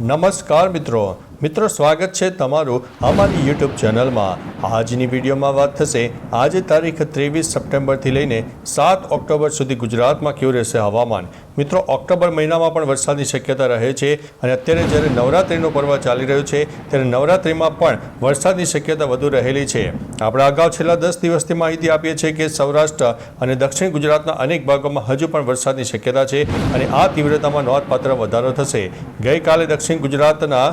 નમસ્કાર મિત્રો સ્વાગત છે તમારું અમારી યુટ્યુબ ચેનલમાં। આજની વિડીયોમાં વાત થશે આજે તારીખ 23 સપ્ટેમ્બરથી લઈને 7 ઓક્ટોબર સુધી ગુજરાતમાં કેવું રહેશે હવામાન। મિત્રો ઓક્ટોબર મહિનામાં પણ વરસાદની શક્યતા રહે છે અને અત્યારે જ્યારે નવરાત્રિનું પર્વ ચાલી રહ્યું છે ત્યારે નવરાત્રિમાં પણ વરસાદની શક્યતા વધુ રહેલી છે। આપણે અગાઉ છેલ્લા 10 દિવસથી માહિતી આપીએ છીએ કે સૌરાષ્ટ્ર અને દક્ષિણ ગુજરાતના અનેક ભાગોમાં હજુ પણ વરસાદની શક્યતા છે અને આ તીવ્રતામાં નોંધપાત્ર વધારો થશે। ગઈકાલે દક્ષિણ ગુજરાતના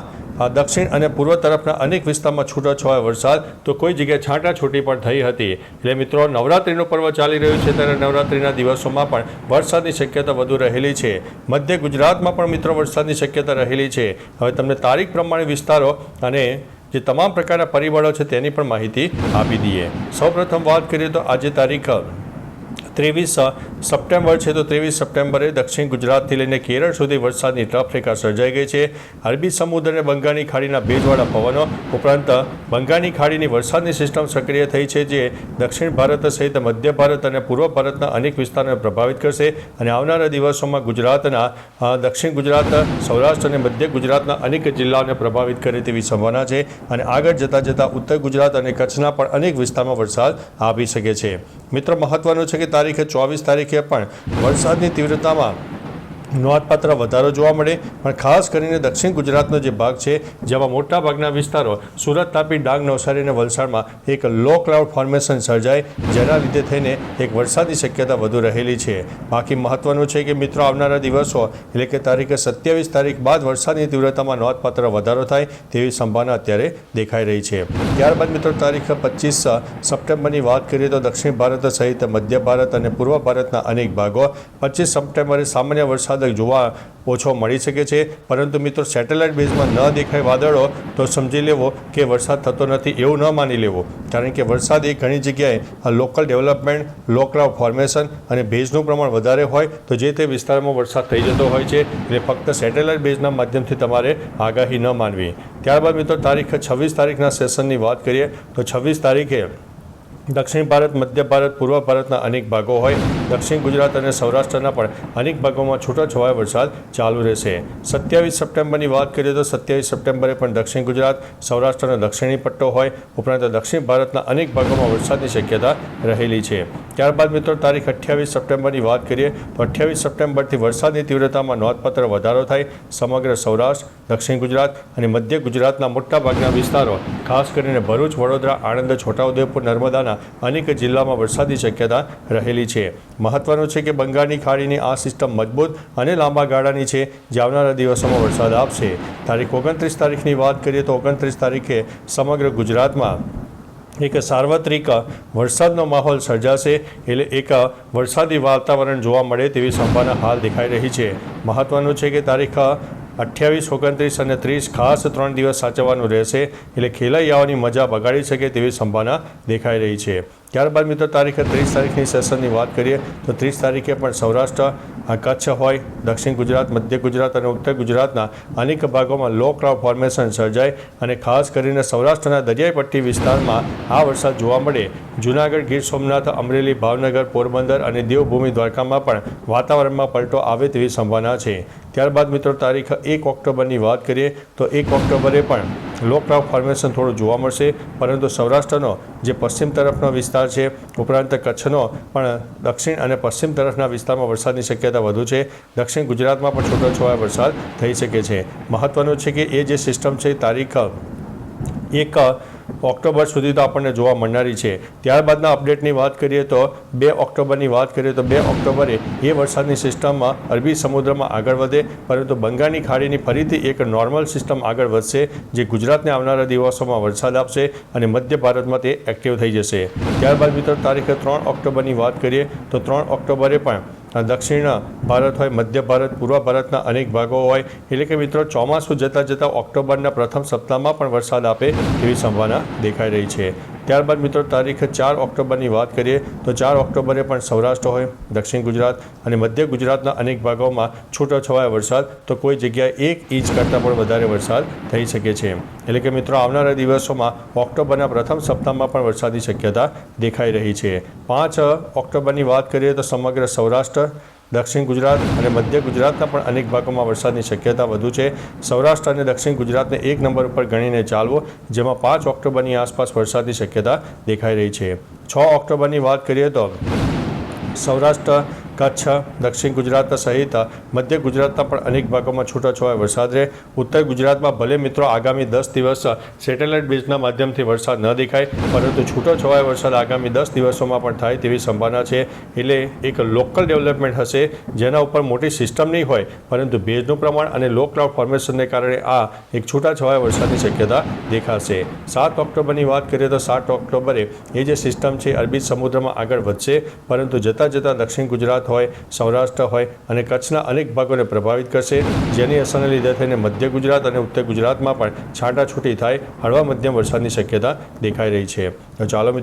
દક્ષિણ અને પૂર્વ તરફના અનેક વિસ્તારમાં છૂટોછવાયો વરસાદ તો કોઈ જગ્યાએ છાંટાછૂટી પણ થઈ હતી। એટલે મિત્રો નવરાત્રિનું પર્વ ચાલી રહ્યું છે ત્યારે નવરાત્રિના દિવસોમાં પણ વરસાદની શક્યતા વધુ રહેલી છે। મધ્ય ગુજરાતમાં પણ મિત્રો વરસાદની શક્યતા રહેલી છે। હવે તમને તારીખ પ્રમાણે વિસ્તારો અને જે તમામ પ્રકારના પરિબળો છે તેની પણ માહિતી આપી દઈએ। સૌપ્રથમ વાત કરીએ તો આજે તારીખ 23 સપ્ટેમ્બર છે તો 23 સપ્ટેમ્બરે દક્ષિણ ગુજરાતથી લઈને કેરળ સુધી વરસાદની ટફ રેખા સર્જાઈ ગઈ છે। અરબી સમુદ્ર અને બંગાળની ખાડીના ભેજવાળા પવનો ઉપરાંત બંગાળની ખાડીની વરસાદની સિસ્ટમ સક્રિય થઈ છે જે દક્ષિણ ભારત સહિત મધ્ય ભારત અને પૂર્વ ભારતના અનેક વિસ્તારોને પ્રભાવિત કરશે અને આવનારા દિવસોમાં ગુજરાતના દક્ષિણ ગુજરાત સૌરાષ્ટ્ર અને મધ્ય ગુજરાતના અનેક જિલ્લાઓને પ્રભાવિત કરે તેવી સંભાવના છે અને આગળ જતાં ઉત્તર ગુજરાત અને કચ્છના પણ અનેક વિસ્તારમાં વરસાદ આવી શકે છે। મિત્રો મહત્વનું છે કે તારીખે 24 તારીખે પણ વરસાદની તીવ્રતામાં નોંધપાત્ર વધારો જોવા મળે પણ ખાસ કરીને દક્ષિણ ગુજરાતનો જે ભાગ છે જેમાં મોટાભાગના વિસ્તારો સુરત તાપી ડાંગ નવસારી અને વલસાડમાં એક લો ક્લાઉડ ફોર્મેશન સર્જાય જેના લીધે થઈને એક વરસાદની શક્યતા વધુ રહેલી છે। બાકી મહત્વનું છે કે મિત્રો આવનારા દિવસો એટલે કે તારીખે 27 તારીખ બાદ વરસાદની તીવ્રતામાં નોંધપાત્ર વધારો થાય તેવી સંભાવના અત્યારે દેખાઈ રહી છે। ત્યારબાદ મિત્રો તારીખ 25 સપ્ટેમ્બરની વાત કરીએ તો દક્ષિણ ભારત સહિત મધ્ય ભારત અને પૂર્વ ભારતના અનેક ભાગો 25 સપ્ટેમ્બરે સામાન્ય વરસાદ જોવા ઓછો મળી શકે છે પરંતુ મિત્રો સેટેલાઇટ બેઝમાં ન દેખાય વાદળો તો સમજી લેવો કે વરસાદ થતો નથી એવું ન માની લેવું કારણ કે વરસાદ એ ઘણી જગ્યાએ લોકલ ડેવલપમેન્ટ લો ક્લાઉડ ફોર્મેશન અને ભેજનું પ્રમાણ વધારે હોય તો જે તે વિસ્તારમાં વરસાદ થઈ જતો હોય છે એટલે ફક્ત સેટેલાઇટ બેઝના માધ્યમથી તમારે આગાહી ન માનવી। ત્યારબાદ મિત્રો તારીખ 26 તારીખના સેશનની વાત કરીએ તો 26 તારીખે દક્ષિણ ભારત મધ્ય ભારત પૂર્વ ભારતના અનેક ભાગો હોય દક્ષિણ ગુજરાત અને સૌરાષ્ટ્રના પણ અનેક ભાગોમાં છૂટોછવાયો વરસાદ ચાલુ રહેશે। 27 સપ્ટેમ્બરની વાત કરીએ તો 27 સપ્ટેમ્બરે પણ દક્ષિણ ગુજરાત સૌરાષ્ટ્રનો દક્ષિણી પટ્ટો હોય ઉપરાંત દક્ષિણ ભારતના અનેક ભાગોમાં વરસાદની શક્યતા રહેલી છે। ત્યારબાદ મિત્રો તારીખ 28 સપ્ટેમ્બરની વાત કરીએ તો 28 સપ્ટેમ્બરથી વરસાદની તીવ્રતામાં નોંધપાત્ર વધારો થાય સમગ્ર સૌરાષ્ટ્ર દક્ષિણ ગુજરાત અને મધ્ય ગુજરાતના મોટાભાગના વિસ્તારો ખાસ કરીને ભરૂચ વડોદરા આણંદ છોટાઉદેપુર નર્મદાના અનેક જિલ્લામાં વરસાદની શક્યતા રહેલી છે। મહત્વનું છે કે બંગાળની ખાડીની આ સિસ્ટમ મજબૂત અને લાંબા ગાળાની છે જે આવનારા દિવસોમાં વરસાદ આપશે। તારીખ 29 તારીખની વાત કરીએ તો 29 તારીખે સમગ્ર ગુજરાતમાં એક સાર્વત્રિક વરસાદનો માહોલ સર્જાશે એટલે એક વરસાદી વાતાવરણ જોવા મળે તેવી સંભાવના હાલ દેખાઈ રહી છે। મહત્વનું છે કે તારીખ 28, 29 અને 30 ખાસ 3 દિવસ સાચવવાનું રહેશે એટલે ખેલૈયાઓની મજા બગાડી શકે તેવી સંભાવના દેખાઈ રહી છે। ત્યારબાદ મિત્રો તારીખ 30 તારીખની સેશનની વાત કરીએ તો 30 તારીખે પણ સૌરાષ્ટ્ર કચ્છ હોય દક્ષિણ ગુજરાત મધ્ય ગુજરાત અને ઉત્તર ગુજરાતના અનેક ભાગોમાં લો ક્લાઉડ ફોર્મેશન સર્જાય અને ખાસ કરીને સૌરાષ્ટ્રના દરિયાઈ પટ્ટી વિસ્તારમાં આ વરસાદ જોવા મળે। જૂનાગઢ ગીર સોમનાથ અમરેલી ભાવનગર પોરબંદર અને દેવભૂમિ દ્વારકામાં પણ વાતાવરણમાં પલટો આવે તેવી સંભાવના છે। ત્યારબાદ મિત્રો તારીખ 1 ઓક્ટોબરની વાત કરીએ તો 1 ઓક્ટોબરે પણ લો ક્લાઉડ ફોર્મેશન થોડું જોવા મળશે પરંતુ સૌરાષ્ટ્રનો જે પશ્ચિમ તરફનો વિસ્તાર છે ઉપરાંત કચ્છનો પણ દક્ષિણ અને પશ્ચિમ તરફના વિસ્તારમાં વરસાદની શક્યતા વધુ છે। દક્ષિણ ગુજરાતમાં પણ છૂટોછવાયો વરસાદ થઈ શકે છે। મહત્વનું છે કે એ જે સિસ્ટમ છે તારીખ 1 ઓક્ટોબર સુધી તો આપણને જોવા મળનારી છે। ત્યારબાદના અપડેટની વાત કરીએ તો 2 ઓક્ટોબરની વાત કરીએ તો 2 ઓક્ટોબરે એ વરસાદની સિસ્ટમમાં અરબી સમુદ્રમાં આગળ વધે પરંતુ બંગાળની ખાડીની ફરીથી એક નોર્મલ સિસ્ટમ આગળ વધશે જે ગુજરાતને આવનારા દિવસોમાં વરસાદ આપશે અને મધ્ય ભારતમાં તે એક્ટિવ થઈ જશે। ત્યારબાદ મિત્રો તારીખ 3 ઓક્ટોબરની વાત કરીએ તો 3 ઓક્ટોબરે પણ દક્ષિણ ભારત હોય મધ્ય ભારત પૂર્વ ભારતના અનેક ભાગો હોય એટલે કે મિત્રો ચોમાસું જતાં ઓક્ટોબરના પ્રથમ સપ્તાહમાં પણ વરસાદ આપે તેવી સંભાવના દેખાઈ રહી છે। ત્યારબાદ મિત્રો તારીખ 4 ઓક્ટોબરની વાત કરીએ તો 4 ઓક્ટોબરે પણ સૌરાષ્ટ્ર હોય દક્ષિણ ગુજરાત અને મધ્ય ગુજરાતના અનેક ભાગોમાં છૂટોછવાયો વરસાદ તો કોઈ જગ્યાએ 1 ઇંચ કરતાં પણ વધારે વરસાદ થઈ શકે છે। એટલે કે મિત્રો આવનારા દિવસોમાં ઓક્ટોબરના પ્રથમ સપ્તાહમાં પણ વરસાદની શક્યતા દેખાઈ રહી છે। 5 ઓક્ટોબરની વાત કરીએ તો સમગ્ર સૌરાષ્ટ્ર દક્ષિણ ગુજરાત અને મધ્ય ગુજરાતના પણ અનેક ભાગોમાં વરસાદની શક્યતા વધુ છે. સૌરાષ્ટ્ર અને દક્ષિણ ગુજરાતને 1 નંબર ઉપર ગણીને ચાલવો, જેમાં 5 ઓક્ટોબરની આસપાસ વરસાદની શક્યતા દેખાઈ રહી છે. 6 ઓક્ટોબરની વાત કરીએ તો સૌરાષ્ટ્ર, કચ્છ, દક્ષિણ ગુજરાત સહિત મધ્ય ગુજરાતના પણ અનેક ભાગોમાં છૂટાછવાયા વરસાદ રહે. ઉત્તર ગુજરાતમાં ભલે મિત્રો આગામી 10 દિવસ સેટેલાઇટ બેઝના માધ્યમથી વરસાદ ન દેખાય, પરંતુ છૂટાછવાયા વરસાદ આગામી 10 દિવસોમાં પણ થાય તેવી સંભાવના છે. એટલે એક લોકલ ડેવલપમેન્ટ હશે, જેના ઉપર મોટી સિસ્ટમ નહીં હોય, પરંતુ ભેજનું પ્રમાણ અને લો ક્લાઉડ ફોર્મેશનને કારણે આ એક છૂટાછવાયા વરસાદની શક્યતા દેખાશે. 7 ઓક્ટોબરની વાત કરીએ તો 7 ઓક્ટોબરે એ જે સિસ્ટમ છે અરબી સમુદ્રમાં આગળ વધશે, પરંતુ જતાં જતાં દક્ષિણ ગુજરાત હોય, સૌરાષ્ટ્ર હોય અને કચ્છના અનેક ભાગોને પ્રભાવિત કરશે, જેની અસરને લીધે થઈને મધ્ય ગુજરાત અને ઉત્તર ગુજરાતમાં પણ છાંટાછૂટી થાય હળવા મધ્યમ વરસાદની શક્યતા દેખાઈ રહી છે. તો ચાલો